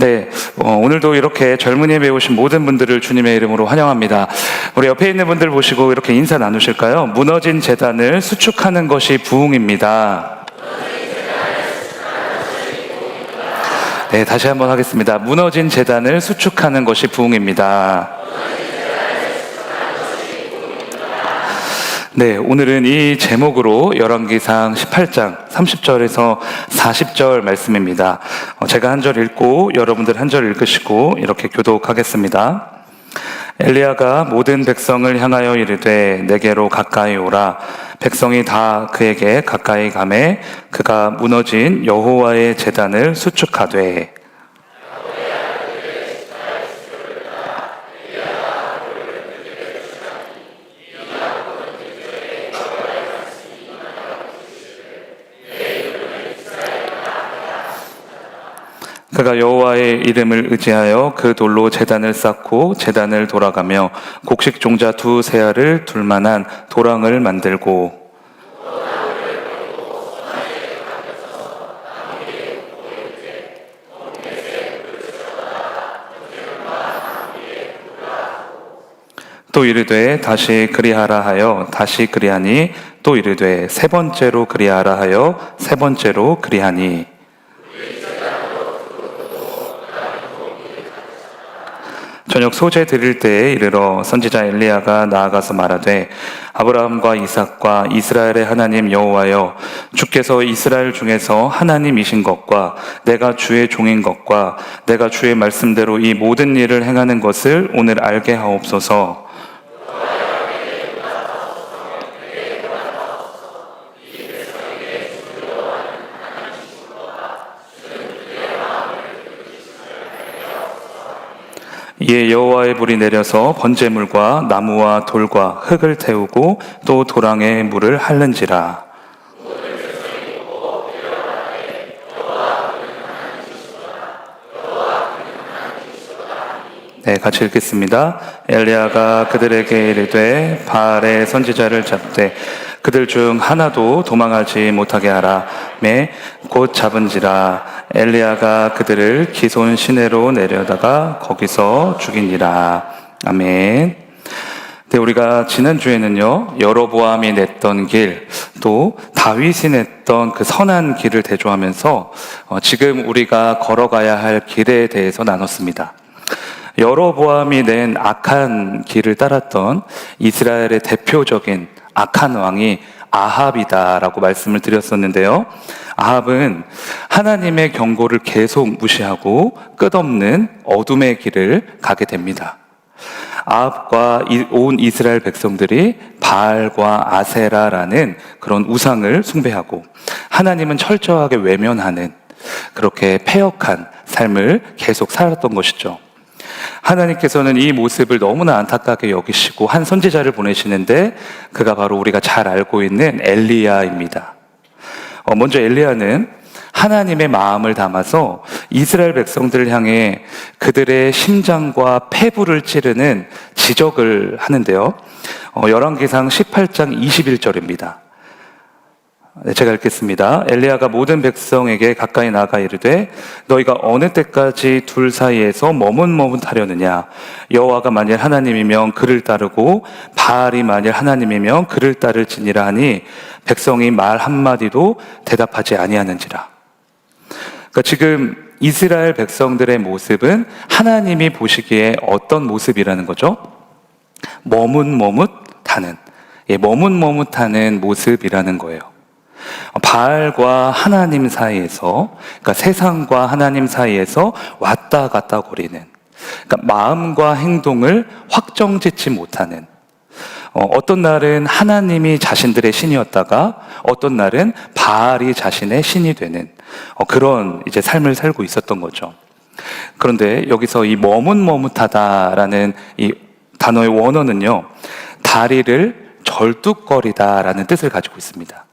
네, 오늘도 이렇게 젊은 예배 오신 모든 분들을 주님의 이름으로 환영합니다. 우리 옆에 있는 분들 보시고 이렇게 인사 나누실까요? 무너진 제단을 수축하는 것이 부흥입니다. 네, 다시 한번 하겠습니다. 무너진 제단을 수축하는 것이 부흥입니다. 네, 오늘은 이 제목으로 열왕기상 18장 30절에서 40절 말씀입니다. 제가 한 절 읽고 여러분들 한 절 읽으시고 이렇게 교독하겠습니다. 엘리야가 모든 백성을 향하여 이르되 내게로 가까이 오라. 백성이 다 그에게 가까이 가매 그가 무너진 여호와의 제단을 수축하되. 그가 여호와의 이름을 의지하여 그 돌로 제단을 쌓고 제단을 돌아가며 곡식 종자 두 세알을 둘 만한 도랑을 만들고 또 이르되 다시 그리하라 하여 다시 그리하니 또 이르되 세 번째로 그리하라 하여 세 번째로 그리하니. 저녁 소재 드릴 때에 이르러 선지자 엘리야가 나아가서 말하되 아브라함과 이삭과 이스라엘의 하나님 여호와여, 주께서 이스라엘 중에서 하나님이신 것과 내가 주의 종인 것과 내가 주의 말씀대로 이 모든 일을 행하는 것을 오늘 알게 하옵소서. 이에 여호와의 불이 내려서 번제물과 나무와 돌과 흙을 태우고 또 도랑에 물을 핥는지라. 네, 같이 읽겠습니다. 엘리야가 그들에게 이르되 바알의 선지자를 잡되 그들 중 하나도 도망하지 못하게 하라. 곧 잡은지라. 엘리야가 그들을 기손 시내로 내려다가 거기서 죽이니라. 아멘. 네, 우리가 지난주에는요, 여로보암이 냈던 길, 또 다윗이 냈던 그 선한 길을 대조하면서 지금 우리가 걸어가야 할 길에 대해서 나눴습니다. 여로보암이 낸 악한 길을 따랐던 이스라엘의 대표적인 악한 왕이 아합이다라고 말씀을 드렸었는데요. 아합은 하나님의 경고를 계속 무시하고 끝없는 어둠의 길을 가게 됩니다. 아합과 온 이스라엘 백성들이 바알과 아세라라는 그런 우상을 숭배하고 하나님은 철저하게 외면하는 그렇게 패역한 삶을 계속 살았던 것이죠. 하나님께서는 이 모습을 너무나 안타깝게 여기시고 한 선지자를 보내시는데 그가 바로 우리가 잘 알고 있는 엘리야입니다. 먼저 엘리야는 하나님의 마음을 담아서 이스라엘 백성들을 향해 그들의 심장과 폐부를 찌르는 지적을 하는데요. 열왕기상 18장 21절입니다. 네, 제가 읽겠습니다. 엘리야가 모든 백성에게 가까이 나가 이르되 너희가 어느 때까지 둘 사이에서 머뭇머뭇하려느냐. 여호와가 만일 하나님이면 그를 따르고 바알이 만일 하나님이면 그를 따를지니라 하니 백성이 말 한마디도 대답하지 아니하는지라. 그러니까 지금 이스라엘 백성들의 모습은 하나님이 보시기에 어떤 모습이라는 거죠? 머뭇머뭇하는 모습이라는 거예요. 바알과 하나님 사이에서, 그러니까 세상과 하나님 사이에서 왔다 갔다 거리는, 그러니까 마음과 행동을 확정짓지 못하는, 어떤 날은 하나님이 자신들의 신이었다가 어떤 날은 바알이 자신의 신이 되는 그런 이제 삶을 살고 있었던 거죠. 그런데 여기서 이 머뭇머뭇하다라는 이 단어의 원어는요, 다리를 절뚝거리다라는 뜻을 가지고 있습니다.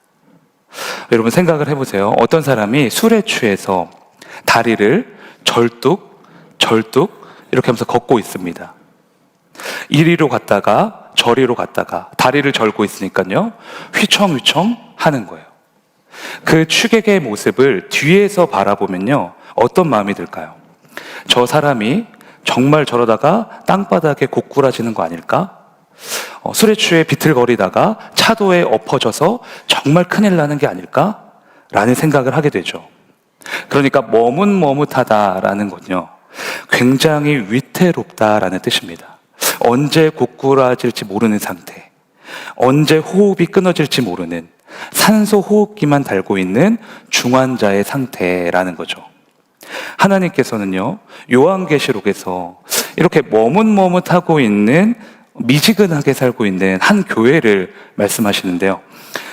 여러분 생각을 해보세요. 어떤 사람이 술에 취해서 다리를 절뚝 이렇게 하면서 걷고 있습니다. 이리로 갔다가 저리로 갔다가 다리를 절고 있으니까요, 휘청휘청 하는 거예요. 그 취객의 모습을 뒤에서 바라보면요, 어떤 마음이 들까요? 저 사람이 정말 저러다가 땅바닥에 고꾸라지는 거 아닐까? 술에 취해 비틀거리다가 차도에 엎어져서 정말 큰일 나는 게 아닐까? 라는 생각을 하게 되죠. 그러니까 머뭇머뭇하다라는 건요, 굉장히 위태롭다라는 뜻입니다. 언제 고꾸라질지 모르는 상태, 언제 호흡이 끊어질지 모르는 산소 호흡기만 달고 있는 중환자의 상태라는 거죠. 하나님께서는요, 요한계시록에서 이렇게 머뭇머뭇하고 있는, 미지근하게 살고 있는 한 교회를 말씀하시는데요.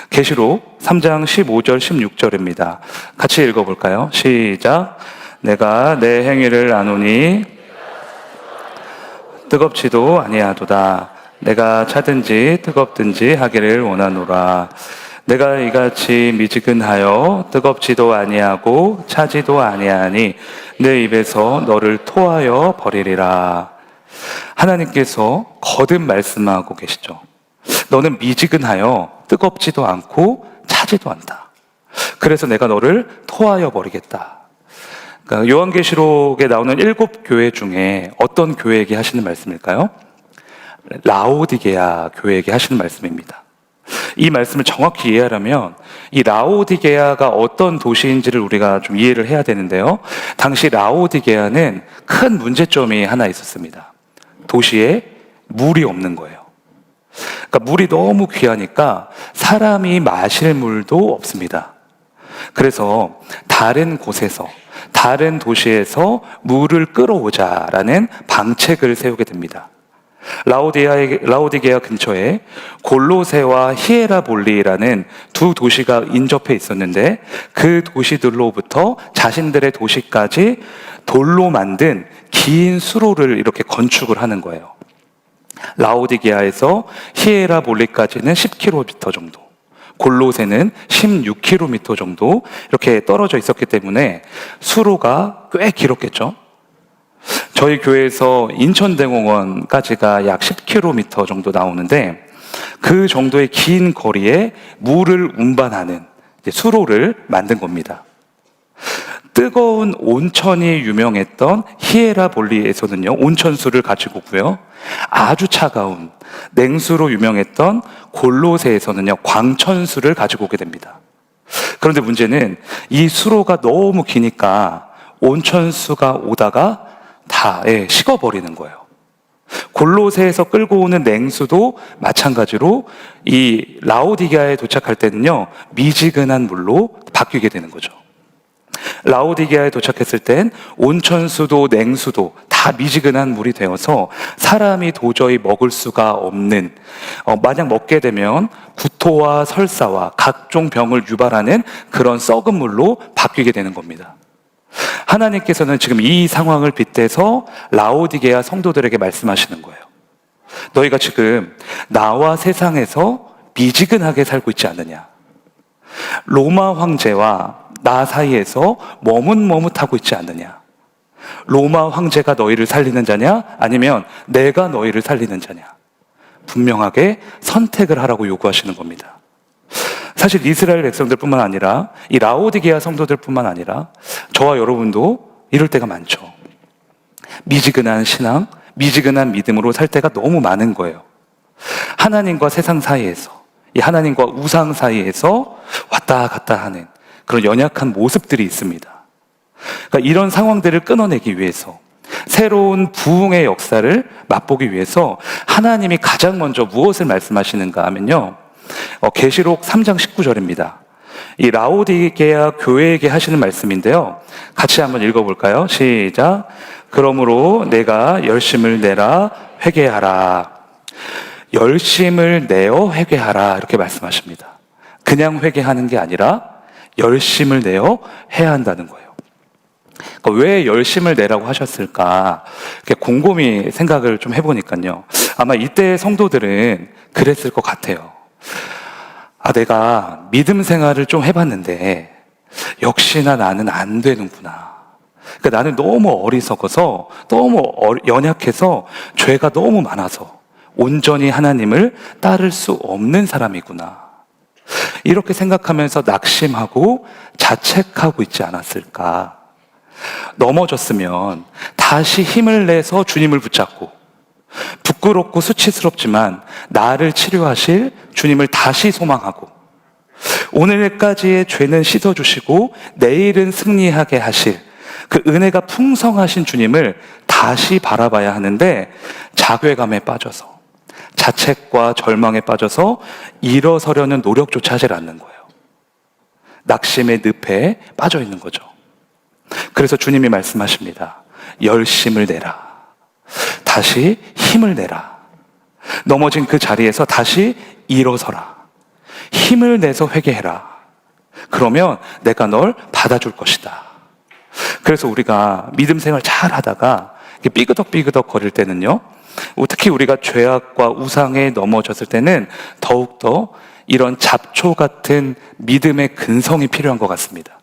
계시록 3장 15절 16절입니다. 같이 읽어볼까요? 시작. 내가 내 행위를 아노니 뜨겁지도 아니하도다. 내가 차든지 뜨겁든지 하기를 원하노라. 내가 이같이 미지근하여 뜨겁지도 아니하고 차지도 아니하니 내 입에서 너를 토하여 버리리라. 하나님께서 거듭 말씀하고 계시죠. 너는 미지근하여 뜨겁지도 않고 차지도 않다. 그래서 내가 너를 토하여 버리겠다. 그러니까 요한계시록에 나오는 7교회 중에 어떤 교회에게 하시는 말씀일까요? 라오디게아 교회에게 하시는 말씀입니다. 이 말씀을 정확히 이해하려면 이 라오디게아가 어떤 도시인지를 우리가 좀 이해를 해야 되는데요. 당시 라오디게아는 큰 문제점이 하나 있었습니다. 도시에 물이 없는 거예요. 그러니까 물이 너무 귀하니까 사람이 마실 물도 없습니다. 그래서 다른 곳에서, 다른 도시에서 물을 끌어오자라는 방책을 세우게 됩니다. 라오디게아 근처에 골로새와 히에라볼리라는 두 도시가 인접해 있었는데 그 도시들로부터 자신들의 도시까지 돌로 만든 긴 수로를 이렇게 건축을 하는 거예요. 라오디게아에서 히에라볼리까지는 10km 정도, 골로새는 16km 정도 이렇게 떨어져 있었기 때문에 수로가 꽤 길었겠죠. 저희 교회에서 인천대공원까지가 약 10km 정도 나오는데 그 정도의 긴 거리에 물을 운반하는 수로를 만든 겁니다. 뜨거운 온천이 유명했던 히에라볼리에서는요, 온천수를 가지고 오고요. 아주 차가운 냉수로 유명했던 골로새에서는요, 광천수를 가지고 오게 됩니다. 그런데 문제는 이 수로가 너무 기니까 온천수가 오다가 다 식어버리는 거예요. 골로새에서 끌고 오는 냉수도 마찬가지로 이 라오디게아에 도착할 때는요, 미지근한 물로 바뀌게 되는 거죠. 라오디게아에 도착했을 땐 온천수도 냉수도 다 미지근한 물이 되어서 사람이 도저히 먹을 수가 없는, 만약 먹게 되면 구토와 설사와 각종 병을 유발하는 그런 썩은 물로 바뀌게 되는 겁니다. 하나님께서는 지금 이 상황을 빗대서 라오디게아 성도들에게 말씀하시는 거예요. 너희가 지금 나와 세상에서 미지근하게 살고 있지 않느냐? 로마 황제와 나 사이에서 머뭇머뭇하고 있지 않느냐? 로마 황제가 너희를 살리는 자냐? 아니면 내가 너희를 살리는 자냐? 분명하게 선택을 하라고 요구하시는 겁니다. 사실 이스라엘 백성들뿐만 아니라 이 라오디게아 성도들뿐만 아니라 저와 여러분도 이럴 때가 많죠. 미지근한 신앙, 미지근한 믿음으로 살 때가 너무 많은 거예요. 하나님과 세상 사이에서, 이 하나님과 우상 사이에서 왔다 갔다 하는 그런 연약한 모습들이 있습니다. 그러니까 이런 상황들을 끊어내기 위해서, 새로운 부흥의 역사를 맛보기 위해서 하나님이 가장 먼저 무엇을 말씀하시는가 하면요, 계시록 3장 19절입니다. 이 라오디게아 교회에게 하시는 말씀인데요, 같이 한번 읽어볼까요? 시작. 그러므로 내가 열심을 내라 회개하라. 열심을 내어 회개하라, 이렇게 말씀하십니다. 그냥 회개하는 게 아니라 열심을 내어 해야 한다는 거예요. 그러니까 왜 열심을 내라고 하셨을까? 이렇게 곰곰이 생각을 좀 해보니까요, 아마 이때 성도들은 그랬을 것 같아요. 내가 믿음 생활을 좀 해봤는데 역시나 나는 안 되는구나. 그러니까 나는 너무 어리석어서, 너무 연약해서, 죄가 너무 많아서 온전히 하나님을 따를 수 없는 사람이구나. 이렇게 생각하면서 낙심하고 자책하고 있지 않았을까? 넘어졌으면 다시 힘을 내서 주님을 붙잡고, 부끄럽고 수치스럽지만 나를 치료하실 주님을 다시 소망하고, 오늘까지의 죄는 씻어주시고 내일은 승리하게 하실 그 은혜가 풍성하신 주님을 다시 바라봐야 하는데, 자괴감에 빠져서, 자책과 절망에 빠져서 일어서려는 노력조차 하질 않는 거예요. 낙심의 늪에 빠져 있는 거죠. 그래서 주님이 말씀하십니다. 열심을 내라. 다시 힘을 내라. 넘어진 그 자리에서 다시 일어서라. 힘을 내서 회개해라. 그러면 내가 널 받아줄 것이다. 그래서 우리가 믿음 생활 잘 하다가 삐그덕삐그덕 거릴 때는요, 특히 우리가 죄악과 우상에 넘어졌을 때는 더욱더 이런 잡초 같은 믿음의 근성이 필요한 것 같습니다.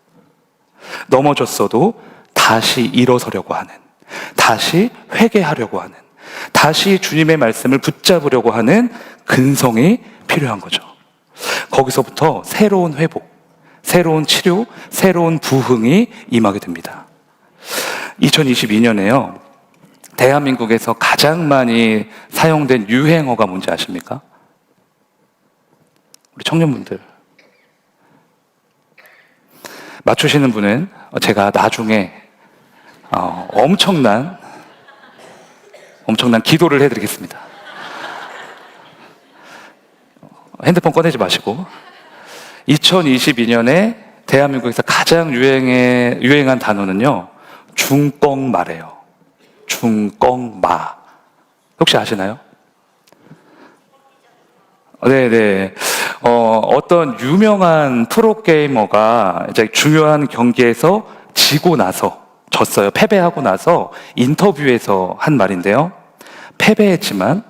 넘어졌어도 다시 일어서려고 하는, 다시 회개하려고 하는, 다시 주님의 말씀을 붙잡으려고 하는 근성이 필요한 거죠. 거기서부터 새로운 회복, 새로운 치료, 새로운 부흥이 임하게 됩니다. 2022년에요, 대한민국에서 가장 많이 사용된 유행어가 뭔지 아십니까? 우리 청년분들 맞추시는 분은 제가 나중에 엄청난 기도를 해드리겠습니다. 핸드폰 꺼내지 마시고. 2022년에 대한민국에서 가장 유행한 단어는요, 중껑마래요. 중껑마. 혹시 아시나요? 네네. 어떤 유명한 프로게이머가 이제 중요한 경기에서 지고 나서, 졌어요. 패배하고 나서 인터뷰에서 한 말인데요. 패배했지만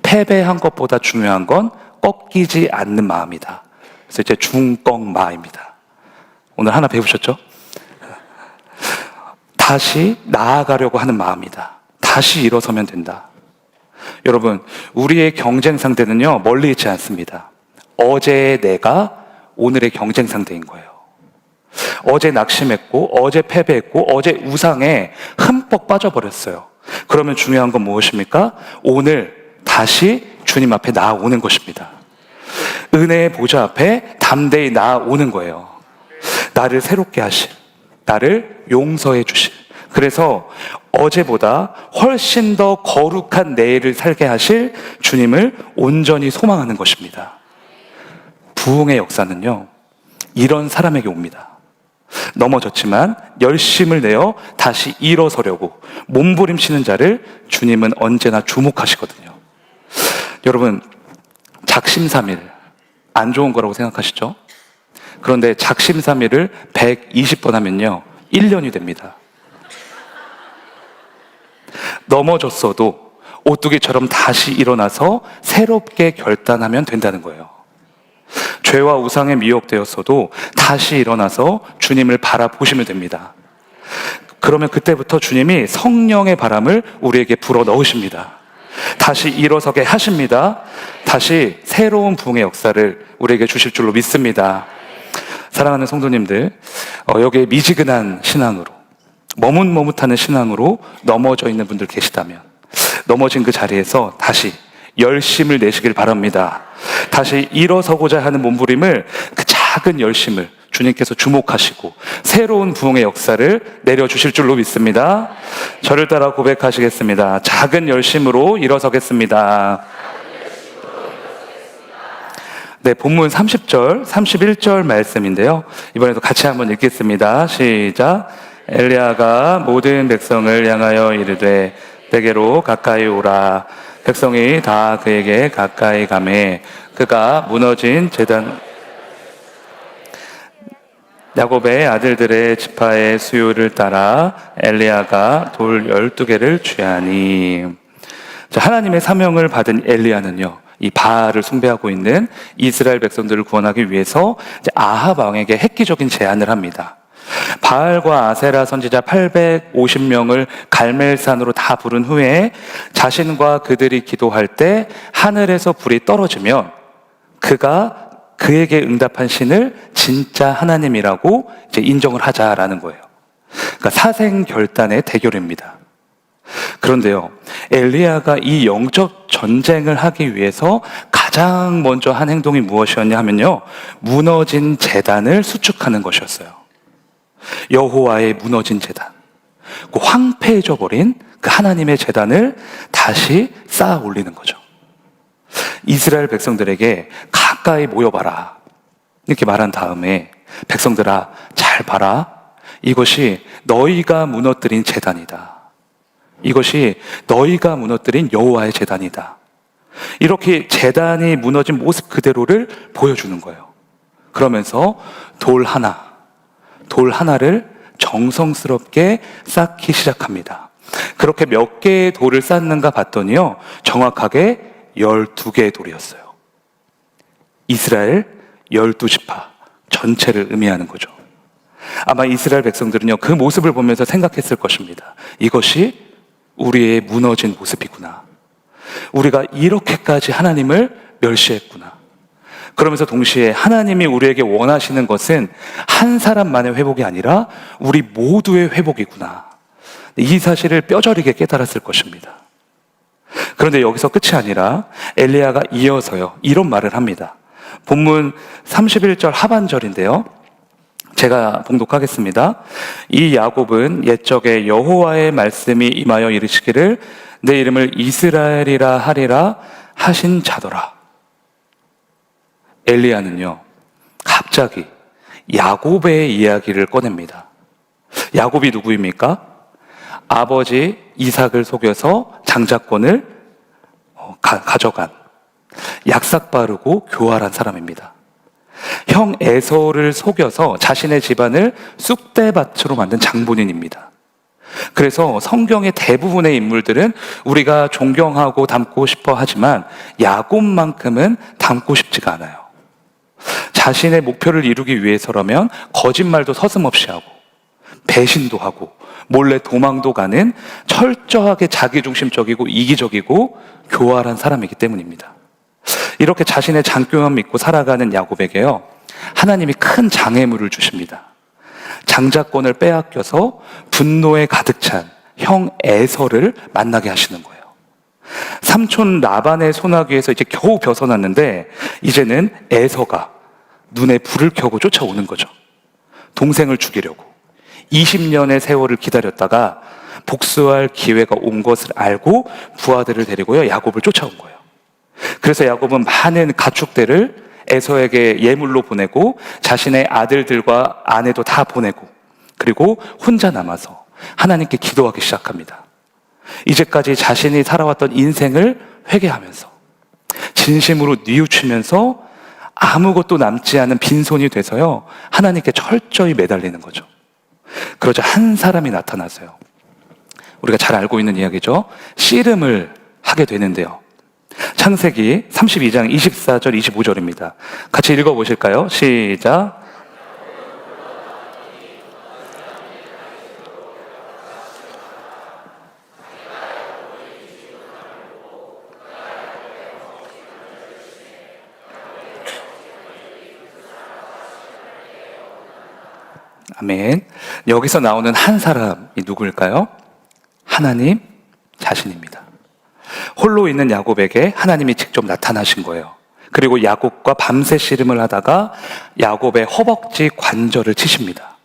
패배한 것보다 중요한 건 꺾이지 않는 마음이다. 그래서 이제 중껑마입니다. 오늘 하나 배우셨죠? 다시 나아가려고 하는 마음이다. 다시 일어서면 된다. 여러분, 우리의 경쟁 상대는요, 멀리 있지 않습니다. 어제의 내가 오늘의 경쟁 상대인 거예요. 어제 낙심했고, 어제 패배했고, 어제 우상에 흠뻑 빠져버렸어요. 그러면 중요한 건 무엇입니까? 오늘 다시 주님 앞에 나아오는 것입니다. 은혜의 보좌 앞에 담대히 나아오는 거예요. 나를 새롭게 하실, 나를 용서해 주실, 그래서 어제보다 훨씬 더 거룩한 내일을 살게 하실 주님을 온전히 소망하는 것입니다. 부흥의 역사는요, 이런 사람에게 옵니다. 넘어졌지만 열심을 내어 다시 일어서려고 몸부림치는 자를 주님은 언제나 주목하시거든요. 여러분, 작심삼일 안 좋은 거라고 생각하시죠? 그런데 작심삼일을 120번 하면요, 1년이 됩니다. 넘어졌어도 오뚜기처럼 다시 일어나서 새롭게 결단하면 된다는 거예요. 죄와 우상에 미혹되었어도 다시 일어나서 주님을 바라보시면 됩니다. 그러면 그때부터 주님이 성령의 바람을 우리에게 불어 넣으십니다. 다시 일어서게 하십니다. 다시 새로운 부흥의 역사를 우리에게 주실 줄로 믿습니다. 사랑하는 성도님들, 여기에 미지근한 신앙으로, 머뭇머뭇하는 신앙으로 넘어져 있는 분들 계시다면 넘어진 그 자리에서 다시 열심을 내시길 바랍니다. 다시 일어서고자 하는 몸부림을, 그 작은 열심을 주님께서 주목하시고 새로운 부흥의 역사를 내려주실 줄로 믿습니다. 저를 따라 고백하시겠습니다. 작은 열심으로 일어서겠습니다. 네, 본문 30절, 31절 말씀인데요. 이번에도 같이 한번 읽겠습니다. 시작. 엘리야가 모든 백성을 향하여 이르되 내게로 가까이 오라. 백성이 다 그에게 가까이 가매 그가 무너진 제단 야곱의 아들들의 지파의 수요를 따라 엘리야가 돌 12개를 취하니. 자, 하나님의 사명을 받은 엘리야는요, 이 바알을 숭배하고 있는 이스라엘 백성들을 구원하기 위해서 이제 아합 왕에게 획기적인 제안을 합니다. 바알과 아세라 선지자 850명을 갈멜산으로 다 부른 후에 자신과 그들이 기도할 때 하늘에서 불이 떨어지면 그가 그에게 응답한 신을 진짜 하나님이라고 이제 인정을 하자라는 거예요. 그러니까 사생결단의 대결입니다. 그런데요, 엘리야가 이 영적 전쟁을 하기 위해서 가장 먼저 한 행동이 무엇이었냐 하면요, 무너진 제단을 수축하는 것이었어요. 여호와의 무너진 제단, 그 황폐해져 버린 그 하나님의 제단을 다시 쌓아 올리는 거죠. 이스라엘 백성들에게 가까이 모여봐라 이렇게 말한 다음에, 백성들아 잘 봐라, 이것이 너희가 무너뜨린 제단이다, 이것이 너희가 무너뜨린 여호와의 제단이다, 이렇게 제단이 무너진 모습 그대로를 보여주는 거예요. 그러면서 돌 하나를 정성스럽게 쌓기 시작합니다. 그렇게 몇 개의 돌을 쌓는가 봤더니요, 정확하게 12개의 돌이었어요. 이스라엘 12지파 전체를 의미하는 거죠. 아마 이스라엘 백성들은요, 그 모습을 보면서 생각했을 것입니다. 이것이 우리의 무너진 모습이구나. 우리가 이렇게까지 하나님을 멸시했구나. 그러면서 동시에 하나님이 우리에게 원하시는 것은 한 사람만의 회복이 아니라 우리 모두의 회복이구나. 이 사실을 뼈저리게 깨달았을 것입니다. 그런데 여기서 끝이 아니라 엘리야가 이어서요, 이런 말을 합니다. 본문 31절 하반절인데요, 제가 봉독하겠습니다. 이 야곱은 옛적에 여호와의 말씀이 임하여 이르시기를 내 이름을 이스라엘이라 하리라 하신 자더라. 엘리야는요, 갑자기 야곱의 이야기를 꺼냅니다. 야곱이 누구입니까? 아버지 이삭을 속여서 장자권을 가져간, 약삭 빠르고 교활한 사람입니다. 형 에서를 속여서 자신의 집안을 쑥대밭으로 만든 장본인입니다. 그래서 성경의 대부분의 인물들은 우리가 존경하고 닮고 싶어 하지만 야곱만큼은 닮고 싶지가 않아요. 자신의 목표를 이루기 위해서라면 거짓말도 서슴없이 하고, 배신도 하고, 몰래 도망도 가는 철저하게 자기중심적이고 이기적이고 교활한 사람이기 때문입니다. 이렇게 자신의 장교만 믿고 살아가는 야곱에게요, 하나님이 큰 장애물을 주십니다. 장자권을 빼앗겨서 분노에 가득 찬 형 에서를 만나게 하시는 거예요. 삼촌 라반의 소나기에서 이제 겨우 벗어났는데, 이제는 에서가 눈에 불을 켜고 쫓아오는 거죠. 동생을 죽이려고 20년의 세월을 기다렸다가 복수할 기회가 온 것을 알고 부하들을 데리고요, 야곱을 쫓아온 거예요. 그래서 야곱은 많은 가축대를 에서에게 예물로 보내고 자신의 아들들과 아내도 다 보내고, 그리고 혼자 남아서 하나님께 기도하기 시작합니다. 이제까지 자신이 살아왔던 인생을 회개하면서 진심으로 뉘우치면서 아무것도 남지 않은 빈손이 돼서요, 하나님께 철저히 매달리는 거죠. 그러자 한 사람이 나타나서요, 우리가 잘 알고 있는 이야기죠, 씨름을 하게 되는데요. 창세기 32장 24절 25절입니다. 같이 읽어보실까요? 시작. 아멘. 여기서 나오는 한 사람이 누구일까요? 하나님 자신입니다. 홀로 있는 야곱에게 하나님이 직접 나타나신 거예요. 그리고 야곱과 밤새 씨름을 하다가 야곱의 허벅지 관절을 치십니다.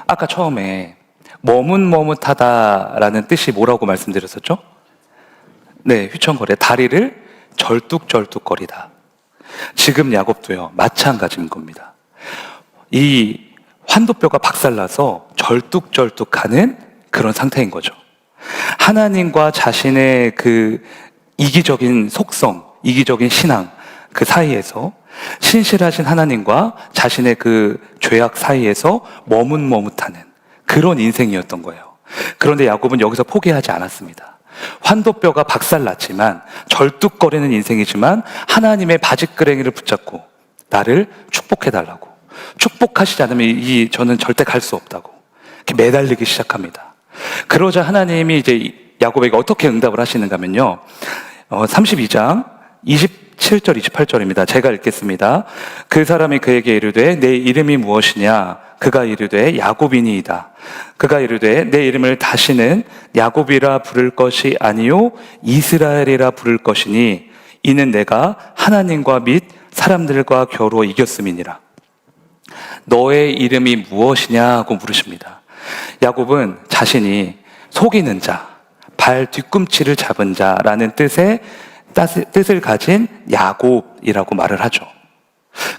아까 처음에 머뭇머뭇하다라는 뜻이 뭐라고 말씀드렸었죠? 네, 휘청거려, 다리를 절뚝절뚝거리다. 지금 야곱도요, 마찬가지인 겁니다. 이 환도뼈가 박살나서 절뚝절뚝하는 그런 상태인 거죠. 하나님과 자신의 그 이기적인 속성, 이기적인 신앙 그 사이에서, 신실하신 하나님과 자신의 그 죄악 사이에서 머뭇머뭇하는 그런 인생이었던 거예요. 그런데 야곱은 여기서 포기하지 않았습니다. 환도뼈가 박살났지만, 절뚝거리는 인생이지만 하나님의 바지끄레기를 붙잡고 나를 축복해달라고, 축복하시지 않으면 저는 절대 갈 수 없다고 이렇게 매달리기 시작합니다. 그러자 하나님이 이제 야곱에게 어떻게 응답을 하시는가 하면요, 32장 27절 28절입니다. 제가 읽겠습니다. 그 사람이 그에게 이르되 내 이름이 무엇이냐? 그가 이르되 야곱이니이다. 그가 이르되 내 이름을 다시는 야곱이라 부를 것이 아니요 이스라엘이라 부를 것이니 이는 내가 하나님과 및 사람들과 겨루어 이겼음이니라. 너의 이름이 무엇이냐고 물으십니다. 야곱은 자신이 속이는 자, 발 뒤꿈치를 잡은 자라는 뜻을 가진 야곱이라고 말을 하죠.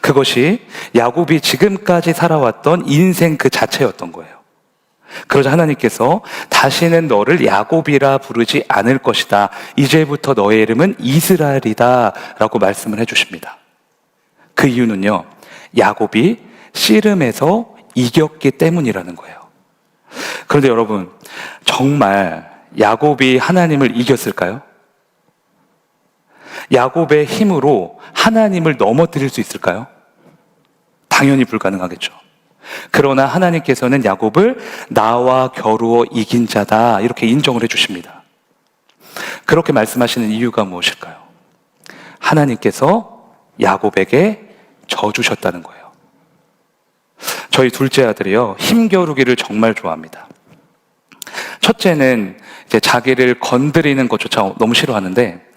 그것이 야곱이 지금까지 살아왔던 인생 그 자체였던 거예요. 그러자 하나님께서 다시는 너를 야곱이라 부르지 않을 것이다. 이제부터 너의 이름은 이스라엘이다 라고 말씀을 해주십니다. 그 이유는요, 야곱이 씨름에서 이겼기 때문이라는 거예요. 그런데 여러분, 정말 야곱이 하나님을 이겼을까요? 야곱의 힘으로 하나님을 넘어뜨릴 수 있을까요? 당연히 불가능하겠죠. 그러나 하나님께서는 야곱을 나와 겨루어 이긴 자다 이렇게 인정을 해주십니다. 그렇게 말씀하시는 이유가 무엇일까요? 하나님께서 야곱에게 져주셨다는 거예요. 저희 둘째 아들이요, 힘겨루기를 정말 좋아합니다. 첫째는 이제 자기를 건드리는 것조차 너무 싫어하는데,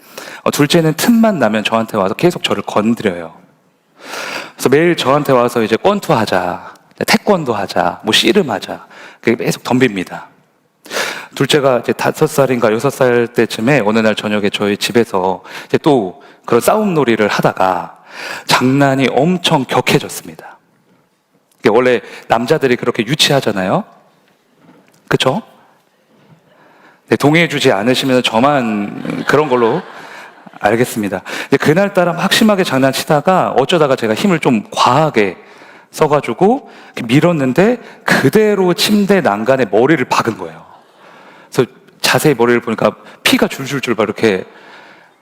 둘째는 틈만 나면 저한테 와서 계속 저를 건드려요. 그래서 매일 저한테 와서 이제 권투하자, 태권도 하자, 뭐 씨름하자, 그게 계속 덤빕니다. 둘째가 이제 5살인가 6살 때쯤에 어느 날 저녁에 저희 집에서 이제 또 그런 싸움놀이를 하다가 장난이 엄청 격해졌습니다. 원래 남자들이 그렇게 유치하잖아요. 그쵸? 네, 동의해주지 않으시면 저만 그런 걸로 알겠습니다. 그날따라 막 심하게 장난치다가 어쩌다가 제가 힘을 좀 과하게 써가지고 밀었는데 그대로 침대 난간에 머리를 박은 거예요. 그래서 자세히 머리를 보니까 피가 줄줄줄 막 이렇게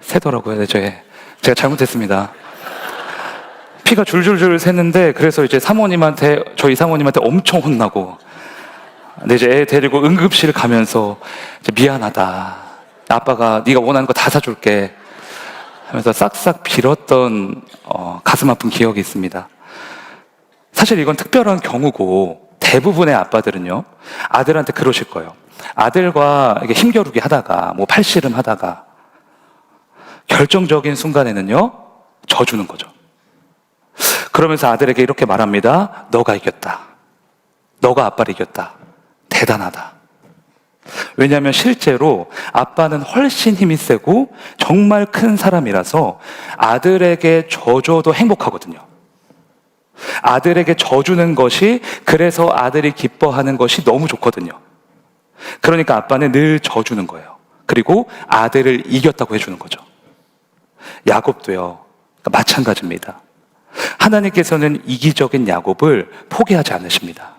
새더라고요. 네, 제가 잘못했습니다. 피가 줄줄줄 샜는데, 그래서 이제 저희 사모님한테 엄청 혼나고, 근데 이제 애 데리고 응급실 가면서 이제 미안하다. 아빠가 네가 원하는 거 다 사줄게 하면서 싹싹 빌었던 가슴 아픈 기억이 있습니다. 사실 이건 특별한 경우고, 대부분의 아빠들은요, 아들한테 그러실 거예요. 아들과 이게 힘겨루기 하다가, 뭐 팔씨름 하다가, 결정적인 순간에는요, 져주는 거죠. 그러면서 아들에게 이렇게 말합니다. 너가 이겼다. 너가 아빠를 이겼다. 대단하다. 왜냐하면 실제로 아빠는 훨씬 힘이 세고 정말 큰 사람이라서 아들에게 져줘도 행복하거든요. 아들에게 져주는 것이, 그래서 아들이 기뻐하는 것이 너무 좋거든요. 그러니까 아빠는 늘 져주는 거예요. 그리고 아들을 이겼다고 해주는 거죠. 야곱도요, 마찬가지입니다. 하나님께서는 이기적인 야곱을 포기하지 않으십니다.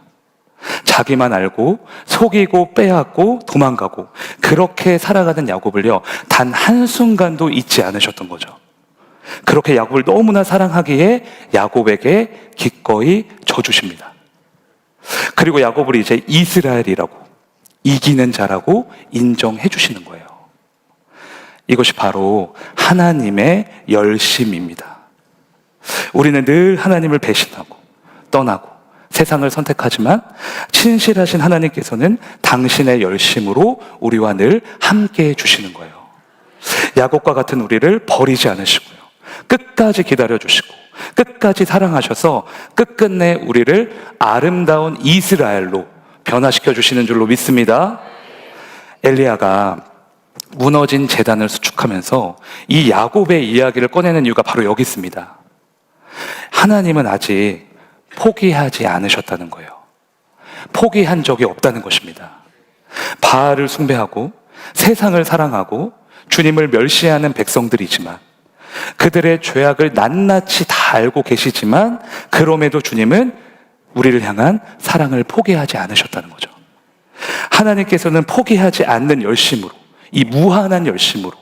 자기만 알고 속이고 빼앗고 도망가고 그렇게 살아가는 야곱을요, 단 한순간도 잊지 않으셨던 거죠. 그렇게 야곱을 너무나 사랑하기에 야곱에게 기꺼이 져주십니다. 그리고 야곱을 이제 이스라엘이라고, 이기는 자라고 인정해 주시는 거예요. 이것이 바로 하나님의 열심입니다. 우리는 늘 하나님을 배신하고 떠나고 세상을 선택하지만 친실하신 하나님께서는 당신의 열심으로 우리와 늘 함께 해주시는 거예요. 야곱과 같은 우리를 버리지 않으시고요, 끝까지 기다려주시고 끝까지 사랑하셔서 끝끝내 우리를 아름다운 이스라엘로 변화시켜 주시는 줄로 믿습니다. 엘리야가 무너진 제단을 수축하면서 이 야곱의 이야기를 꺼내는 이유가 바로 여기 있습니다. 하나님은 아직 포기하지 않으셨다는 거예요. 포기한 적이 없다는 것입니다. 바알을 숭배하고 세상을 사랑하고 주님을 멸시하는 백성들이지만, 그들의 죄악을 낱낱이 다 알고 계시지만, 그럼에도 주님은 우리를 향한 사랑을 포기하지 않으셨다는 거죠. 하나님께서는 포기하지 않는 열심으로, 이 무한한 열심으로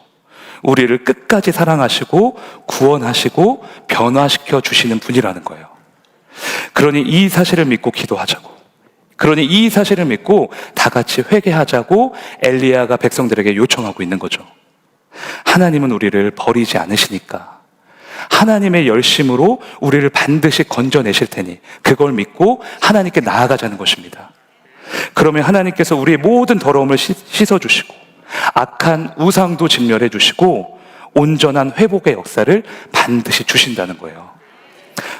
우리를 끝까지 사랑하시고 구원하시고 변화시켜 주시는 분이라는 거예요. 그러니 이 사실을 믿고 기도하자고, 그러니 이 사실을 믿고 다 같이 회개하자고 엘리야가 백성들에게 요청하고 있는 거죠. 하나님은 우리를 버리지 않으시니까, 하나님의 열심으로 우리를 반드시 건져내실 테니 그걸 믿고 하나님께 나아가자는 것입니다. 그러면 하나님께서 우리의 모든 더러움을 씻어주시고 악한 우상도 진멸해 주시고 온전한 회복의 역사를 반드시 주신다는 거예요.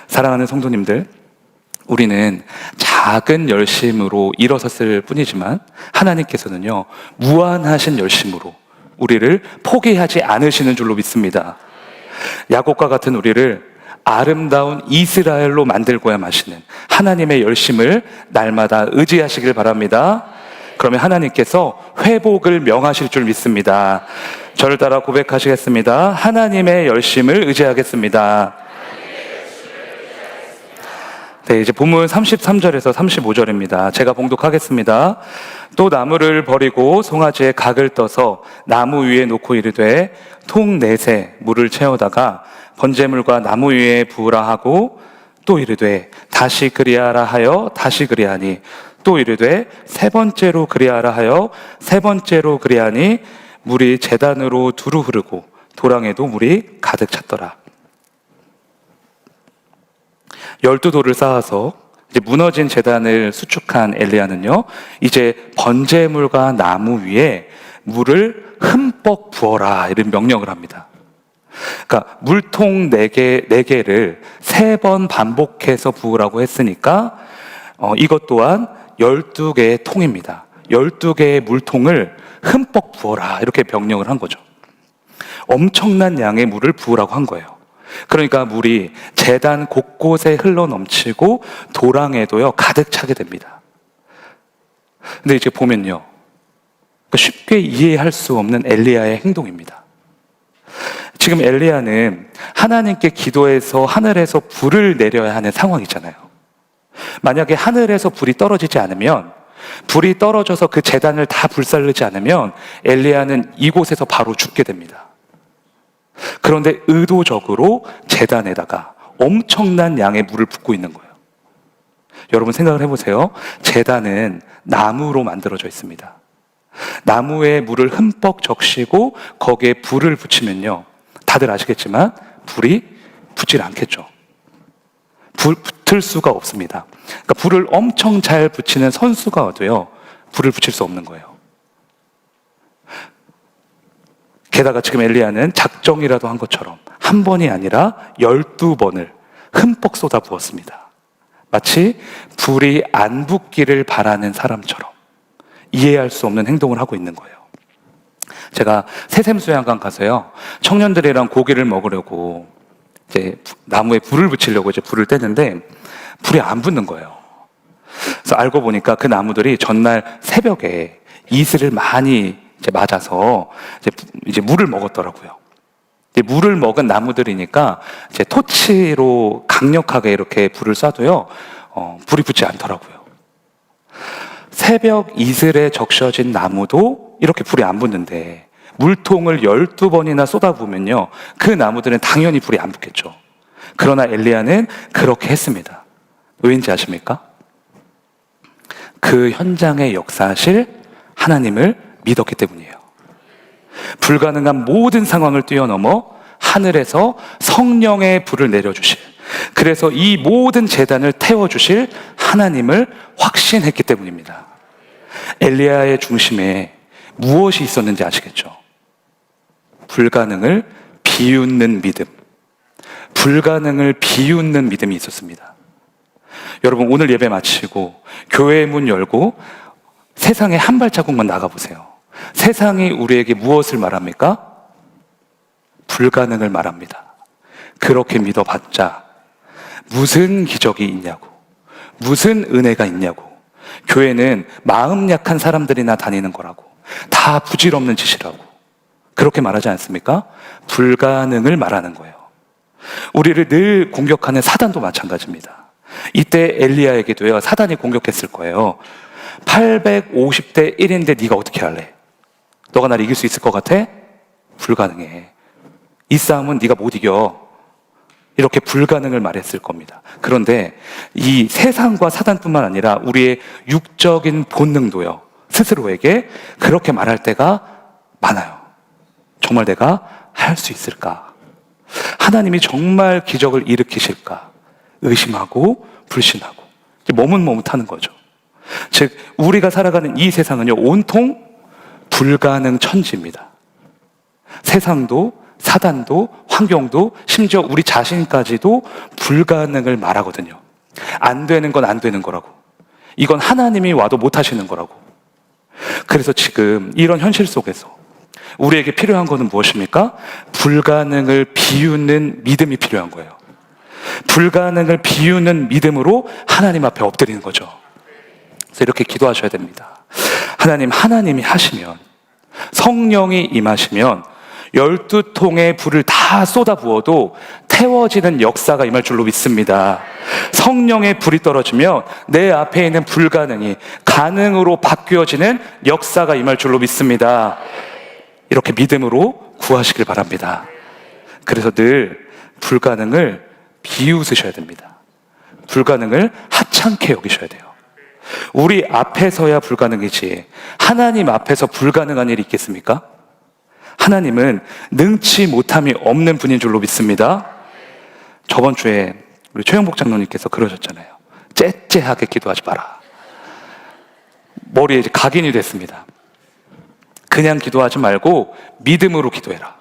사랑하는 성도님들, 우리는 작은 열심으로 일어섰을 뿐이지만 하나님께서는요, 무한하신 열심으로 우리를 포기하지 않으시는 줄로 믿습니다. 야곱과 같은 우리를 아름다운 이스라엘로 만들고야 마시는 하나님의 열심을 날마다 의지하시길 바랍니다. 그러면 하나님께서 회복을 명하실 줄 믿습니다. 저를 따라 고백하시겠습니다. 하나님의 열심을 의지하겠습니다. 네, 이제 본문 33절에서 35절입니다. 제가 봉독하겠습니다. 또 나무를 버리고 송아지에 각을 떠서 나무 위에 놓고 이르되 통 넷에 물을 채우다가 번제물과 나무 위에 부으라 하고 또 이르되 다시 그리하라 하여 다시 그리하니 또 이르되 세 번째로 그리하라 하여 세 번째로 그리하니 물이 제단으로 두루 흐르고 도랑에도 물이 가득 찼더라. 12돌을 쌓아서 이제 무너진 제단을 수축한 엘리야는요, 이제 번제물과 나무 위에 물을 흠뻑 부어라 이런 명령을 합니다. 그러니까 물통 4개를 3번 반복해서 부으라고 했으니까 이것 또한 12개의 통입니다. 12개의 물통을 흠뻑 부어라 이렇게 명령을 한 거죠. 엄청난 양의 물을 부으라고 한 거예요. 그러니까 물이 제단 곳곳에 흘러 넘치고 도랑에도요 가득 차게 됩니다. 근데 이제 보면요, 쉽게 이해할 수 없는 엘리야의 행동입니다. 지금 엘리야는 하나님께 기도해서 하늘에서 불을 내려야 하는 상황이잖아요. 만약에 하늘에서 불이 떨어지지 않으면, 불이 떨어져서 그 제단을 다 불살르지 않으면 엘리야는 이곳에서 바로 죽게 됩니다. 그런데 의도적으로 제단에다가 엄청난 양의 물을 붓고 있는 거예요. 여러분 생각을 해보세요. 제단은 나무로 만들어져 있습니다. 나무에 물을 흠뻑 적시고 거기에 불을 붙이면요, 다들 아시겠지만 불이 붙질 않겠죠. 붙을 수가 없습니다. 그러니까 불을 엄청 잘 붙이는 선수가 와도요 불을 붙일 수 없는 거예요. 게다가 지금 엘리야는 작정이라도 한 것처럼 한 번이 아니라 12번을 흠뻑 쏟아 부었습니다. 마치 불이 안 붙기를 바라는 사람처럼 이해할 수 없는 행동을 하고 있는 거예요. 제가 새샘수양관 가서요, 청년들이랑 고기를 먹으려고 이제 나무에 불을 붙이려고 이제 불을 떼는데 불이 안 붙는 거예요. 그래서 알고 보니까 그 나무들이 전날 새벽에 이슬을 많이 이제 맞아서 이제 물을 먹었더라고요. 물을 먹은 나무들이니까 이제 토치로 강력하게 이렇게 불을 쏴도요, 불이 붙지 않더라고요. 새벽 이슬에 적셔진 나무도 이렇게 불이 안 붙는데 물통을 12번이나 쏟아부으면요, 그 나무들은 당연히 불이 안 붙겠죠. 그러나 엘리야는 그렇게 했습니다. 왜인지 아십니까? 그 현장에 역사하실 하나님을 믿었기 때문이에요. 불가능한 모든 상황을 뛰어넘어 하늘에서 성령의 불을 내려주실, 그래서 이 모든 제단을 태워주실 하나님을 확신했기 때문입니다. 엘리야의 중심에 무엇이 있었는지 아시겠죠? 불가능을 비웃는 믿음, 불가능을 비웃는 믿음이 있었습니다. 여러분, 오늘 예배 마치고 교회의 문 열고 세상에 한 발자국만 나가보세요. 세상이 우리에게 무엇을 말합니까? 불가능을 말합니다. 그렇게 믿어봤자 무슨 기적이 있냐고, 무슨 은혜가 있냐고, 교회는 마음 약한 사람들이나 다니는 거라고, 다 부질없는 짓이라고 그렇게 말하지 않습니까? 불가능을 말하는 거예요. 우리를 늘 공격하는 사단도 마찬가지입니다. 이때 엘리야에게도요 사단이 공격했을 거예요. 850대 1인데 네가 어떻게 할래? 너가 날 이길 수 있을 것 같아? 불가능해. 이 싸움은 네가 못 이겨. 이렇게 불가능을 말했을 겁니다. 그런데 이 세상과 사단뿐만 아니라 우리의 육적인 본능도요 스스로에게 그렇게 말할 때가 많아요. 정말 내가 할 수 있을까? 하나님이 정말 기적을 일으키실까 의심하고 불신하고 머뭇머뭇하는 거죠. 즉 우리가 살아가는 이 세상은요, 온통 불가능 천지입니다. 세상도 사단도 환경도 심지어 우리 자신까지도 불가능을 말하거든요. 안 되는 건 안 되는 거라고. 이건 하나님이 와도 못 하시는 거라고. 그래서 지금 이런 현실 속에서 우리에게 필요한 것은 무엇입니까? 불가능을 비우는 믿음이 필요한 거예요. 불가능을 비우는 믿음으로 하나님 앞에 엎드리는 거죠. 그래서 이렇게 기도하셔야 됩니다. 하나님이 하시면, 성령이 임하시면 12통의 불을 다 쏟아 부어도 태워지는 역사가 임할 줄로 믿습니다. 성령의 불이 떨어지면 내 앞에 있는 불가능이 가능으로 바뀌어지는 역사가 임할 줄로 믿습니다. 이렇게 믿음으로 구하시길 바랍니다. 그래서 늘 불가능을 비웃으셔야 됩니다. 불가능을 하찮게 여기셔야 돼요. 우리 앞에서야 불가능이지 하나님 앞에서 불가능한 일이 있겠습니까? 하나님은 능치 못함이 없는 분인 줄로 믿습니다. 저번 주에 우리 최영복 장로님께서 그러셨잖아요. 째째하게 기도하지 마라. 머리에 이제 각인이 됐습니다. 그냥 기도하지 말고 믿음으로 기도해라.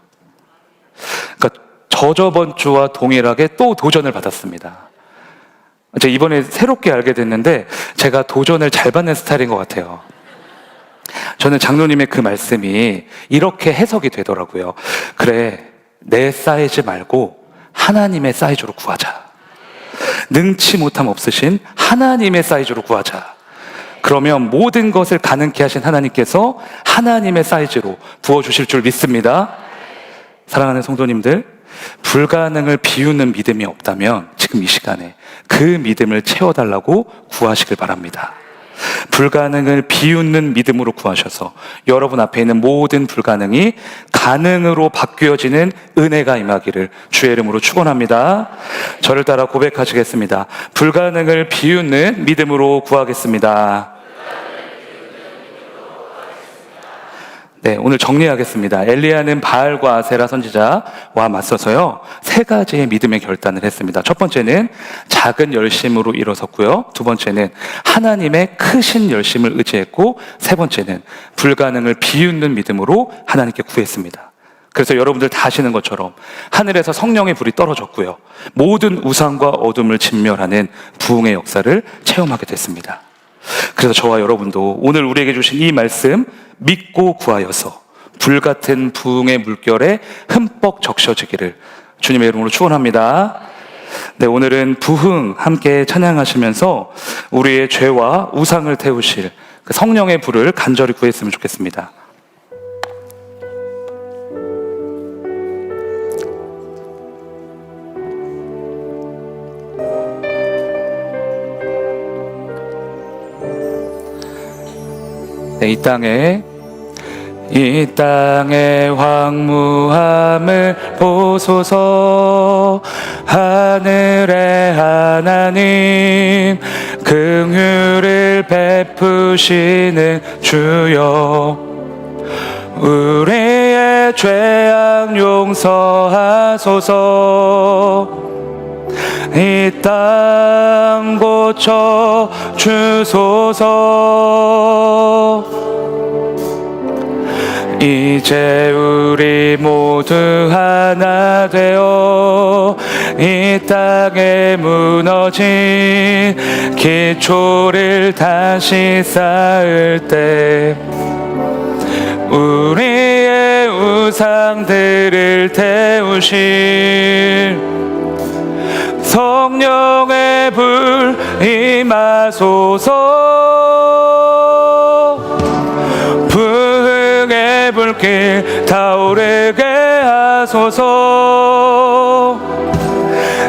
그러니까 저번 주와 동일하게 또 도전을 받았습니다. 제가 이번에 새롭게 알게 됐는데 제가 도전을 잘 받는 스타일인 것 같아요. 저는 장로님의 그 말씀이 이렇게 해석이 되더라고요. 그래, 내 사이즈 말고 하나님의 사이즈로 구하자. 능치 못함 없으신 하나님의 사이즈로 구하자. 그러면 모든 것을 가능케 하신 하나님께서 하나님의 사이즈로 부어주실 줄 믿습니다. 사랑하는 성도님들, 불가능을 비우는 믿음이 없다면 지금 이 시간에 그 믿음을 채워달라고 구하시길 바랍니다. 불가능을 비웃는 믿음으로 구하셔서 여러분 앞에 있는 모든 불가능이 가능으로 바뀌어지는 은혜가 임하기를 주의 이름으로 축원합니다. 저를 따라 고백하시겠습니다. 불가능을 비웃는 믿음으로 구하겠습니다. 네, 오늘 정리하겠습니다. 엘리야는 바알과 아세라 선지자와 맞서서요, 3가지의 믿음의 결단을 했습니다. 첫 번째는 작은 열심으로 일어섰고요. 두 번째는 하나님의 크신 열심을 의지했고, 세 번째는 불가능을 비웃는 믿음으로 하나님께 구했습니다. 그래서 여러분들 다 아시는 것처럼 하늘에서 성령의 불이 떨어졌고요, 모든 우상과 어둠을 진멸하는 부흥의 역사를 체험하게 됐습니다. 그래서 저와 여러분도 오늘 우리에게 주신 이 말씀 믿고 구하여서 불같은 부흥의 물결에 흠뻑 적셔지기를 주님의 이름으로 축원합니다. 네, 오늘은 부흥 함께 찬양하시면서 우리의 죄와 우상을 태우실 그 성령의 불을 간절히 구했으면 좋겠습니다. 네, 이 땅의 황무함을 보소서. 하늘의 하나님, 긍휼을 베푸시는 주여, 우리의 죄악 용서하소서. 이 땅 고쳐 주소서. 이제 우리 모두 하나 되어 이 땅에 무너진 기초를 다시 쌓을 때 우리의 우상들을 태우실 성령의 불 임하소서. 부흥의 불길 타오르게 하소서.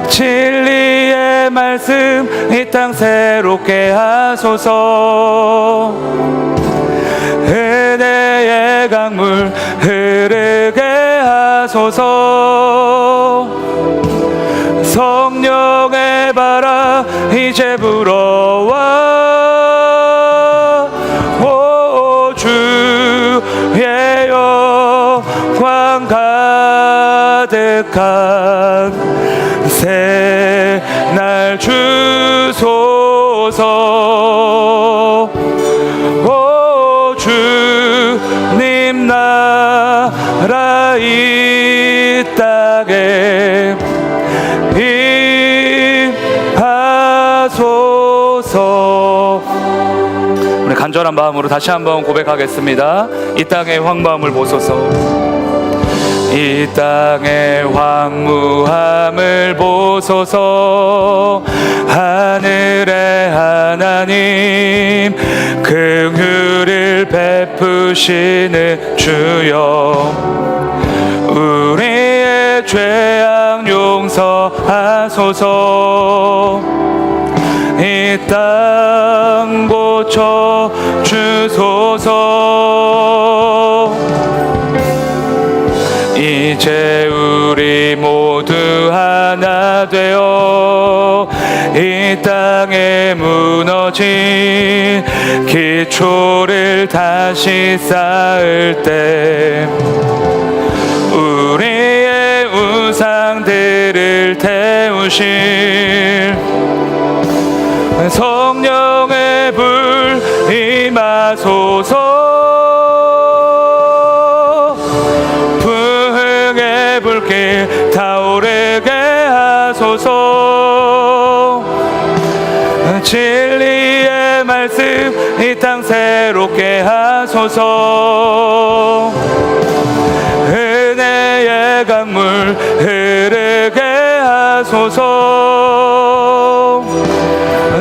진리의 말씀 이 땅 새롭게 하소서. 은혜의 강물 흐르게 하소서. 성령의 바람 이제 불어와. 오 주의 영광 가득한 주님 나라 이 땅에 임하소서. 우리 간절한 마음으로 다시 한번 고백하겠습니다. 이 땅의 황무함을 보소서. 이 땅의 황무함을 보소서. 하늘의 하나님 긍휼을 베푸시는 주여, 우리의 죄악 용서하소서. 이 땅 고쳐 주소서. 이제 우리 모두 하나 되어 이 땅에 무너진 기초를 다시 쌓을 때 우리의 우상들을 태우실 성령의 불 임하소서. 부흥의 불길 타오르게 하소서. 진리의 말씀 이 땅 새롭게 하소서. 은혜의 강물 흐르게 하소서.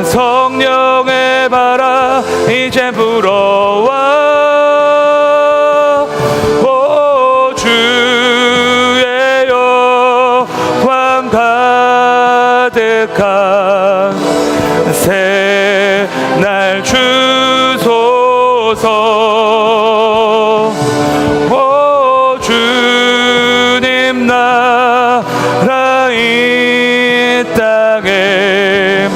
성령의 바람 이제 불어와. 오 주의 영광 가득한 새 날 주소서. 오 주님 나라 이 땅에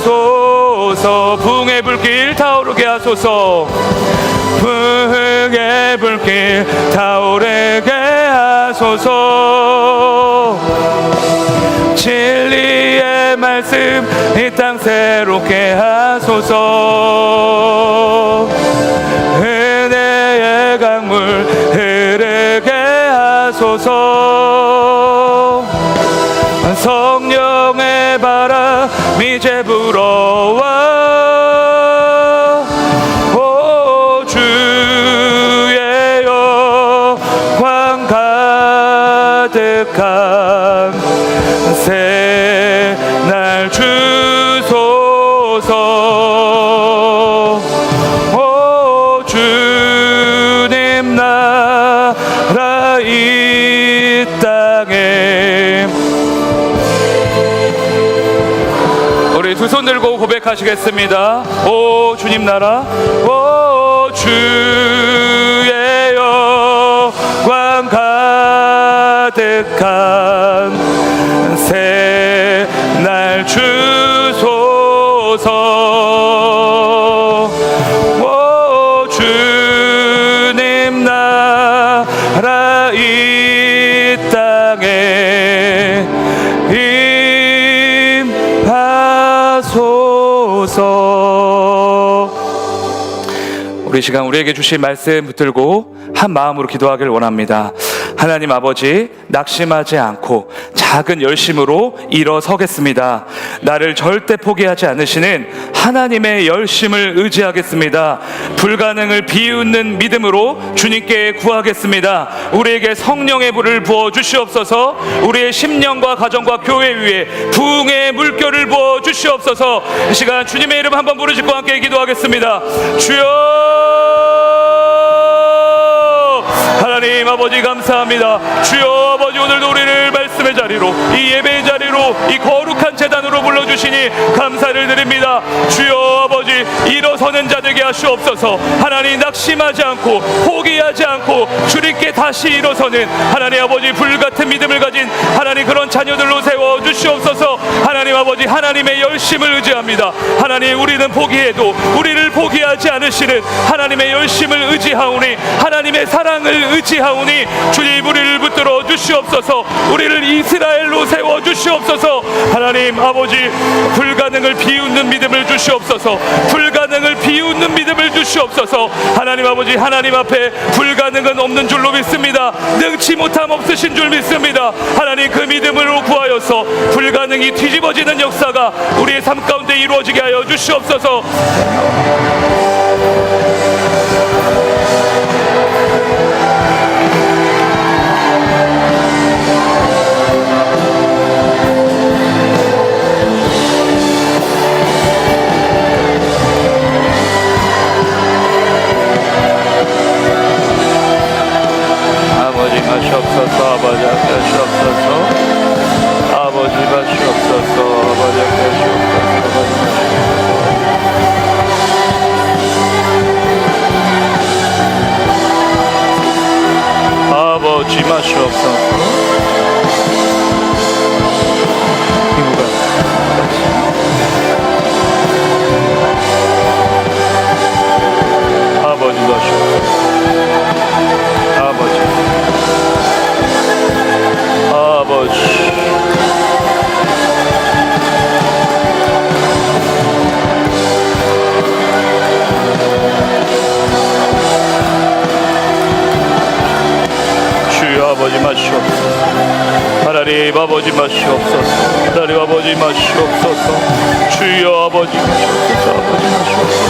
임하소서. 부흥의 불길 타오르게 하소서. 부흥의 불길 타오르게 하소서. 진리의 말씀 이 땅 새롭게 하소서. 은혜의 강물 흐르게 하소서. 성령의 바람 이제 불어와. 오 주의 영광 가득한 새 날 주소서. 오 주님 나라 이 땅에. 우리 두 손 들고 고백하시겠습니다. 오 주님 나라, 오 주의 영광 가득한 새 날 주소서. 오 주님 나라 이 땅에 임하소서. 우리 시간 우리에게 주신 말씀 붙들고 한 마음으로 기도하길 원합니다. 하나님 아버지, 낙심하지 않고 작은 열심으로 일어서겠습니다. 나를 절대 포기하지 않으시는 하나님의 열심을 의지하겠습니다. 불가능을 비웃는 믿음으로 주님께 구하겠습니다. 우리에게 성령의 불을 부어 주시옵소서. 우리의 심령과 가정과 교회 위에 부흥의 물결을 부어 주시옵소서. 이 시간 주님의 이름 한번 부르짖고 함께 기도하겠습니다. 주여, 하나님 아버지 감사합니다. 주여 아버지, 오늘도 우리를 말씀의 자리로, 이 예배의 자리로, 이 거룩한 제단으로 불러주시니 감사를 드립니다. 주여 아버지, 일어서는 자 되게 하시옵소서. 하나님, 낙심하지 않고 포기하지 않고 주님께 다시 일어서는 하나님 아버지 불같은 믿음을 가진 하나님 그런 자녀들로 세워주시옵소서. 하나님 아버지, 하나님의 열심을 의지합니다. 하나님, 우리는 포기해도 우리를 포기하지 않으시는 하나님의 열심을 의지하오니, 하나님의 사랑을 의지하오니 주님 우리를 붙들어 주시옵소서. 우리를 이스라엘로 세워주시옵소서. 하나님 아버지, 불가능을 비웃는 믿음을 주시옵소서. 불가능을 세상을 비웃는 믿음을 주시옵소서. 하나님 아버지, 하나님 앞에 불가능은 없는 줄로 믿습니다. 능치 못함 없으신 줄 믿습니다. 하나님, 그 믿음으로 구하여서 불가능이 뒤집어지는 역사가 우리의 삶 가운데 이루어지게 하여 주시옵소서. 아버지 마시옵소서. 아버지 하시옵소서. 아버지 마시옵소서. 아버지 하시옵소서. 아버지 마시옵소서. 아버지 마시옵소서. 아버지, 아버지, 주여 아버지 마시옵소서. 하나님 아버지 마시옵소서. 하나님 아버지 마시옵소서. 주여 아버지 마시옵소서. 아버지 마시옵소서.